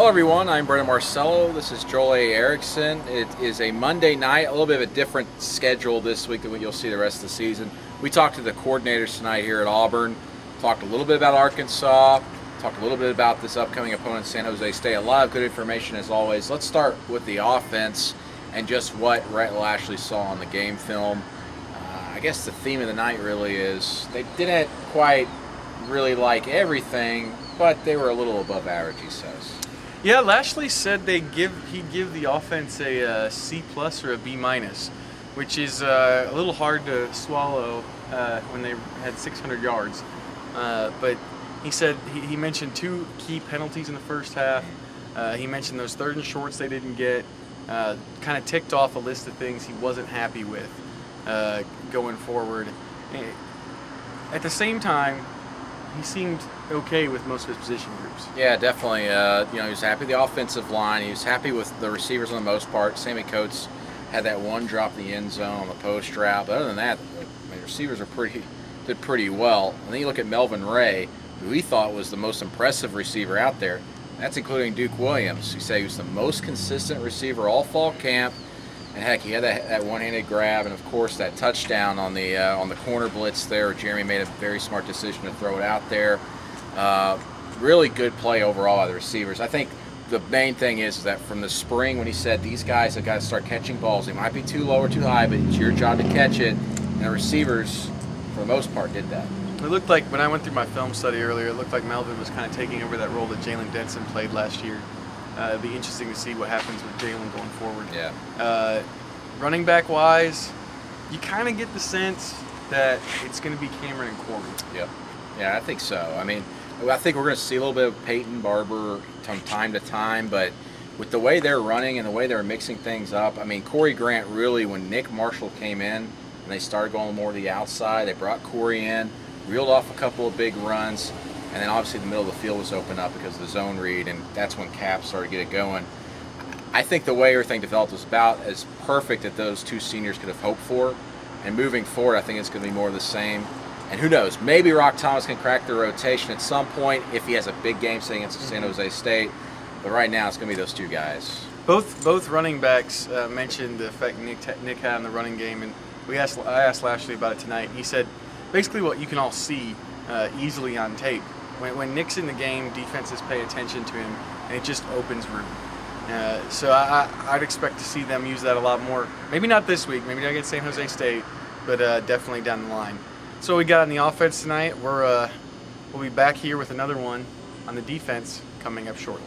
Hello everyone, I'm Brendan Marcello. This is Joel A. Erickson. It is a Monday night, a little bit of a different schedule this week than what you'll see the rest of the season. We talked to the coordinators tonight here at Auburn, talked a little bit about Arkansas, talked a little bit about this upcoming opponent, San Jose State. A lot of good information as always. Let's start with the offense and just what Rhett Lashley saw on the game film. I guess the theme of the night really is they didn't quite really like everything, but they were a little above average, he says. Yeah, Lashley said he'd give the offense a C+ or a B-, which is a little hard to swallow when they had 600 yards. But he said he mentioned 2 key penalties in the first half. He mentioned those 3rd and shorts they didn't get. Kind of ticked off a list of things he wasn't happy with going forward. At the same time, he seemed okay with most of his position groups. Yeah, definitely. He was happy with the offensive line. He was happy with the receivers on the most part. Sammy Coates had that one drop in the end zone on the post route. But other than that, the receivers did pretty well. And then you look at Melvin Ray, who he thought was the most impressive receiver out there. That's including Duke Williams. He said he was the most consistent receiver all fall camp. And heck, he had that one-handed grab, and of course that touchdown on the corner blitz there. Jeremy made a very smart decision to throw it out there. Really good play overall by the receivers. I think the main thing is that from the spring when he said these guys have got to start catching balls. They might be too low or too high, but it's your job to catch it. And the receivers, for the most part, did that. It looked like, when I went through my film study earlier, it looked like Melvin was kind of taking over that role that Jalen Denson played last year. It'd be interesting to see what happens with Jalen going forward. Yeah. Running back wise, you kind of get the sense that it's going to be Cameron and Corey. Yep. Yeah, I think so. I think we're going to see a little bit of Peyton Barber from time to time, but with the way they're running and the way they're mixing things up, Corey Grant really, when Nick Marshall came in and they started going more to the outside, they brought Corey in, reeled off a couple of big runs, and then obviously the middle of the field was open up because of the zone read, and that's when Cap started to get it going. I think the way everything developed was about as perfect that those 2 seniors could have hoped for. And moving forward, I think it's going to be more of the same. And who knows, maybe Rock Thomas can crack the rotation at some point if he has a big game say against San Jose State. But right now, it's going to be those 2 guys. Both running backs mentioned the effect Nick had on the running game, and I asked Lashley about it tonight. He said basically what you can all see easily on tape. When Nick's in the game, defenses pay attention to him, and it just opens room. So I'd expect to see them use that a lot more. Maybe not this week, maybe not against San Jose State, but definitely down the line. So we got on the offense tonight. We'll be back here with another one on the defense coming up shortly.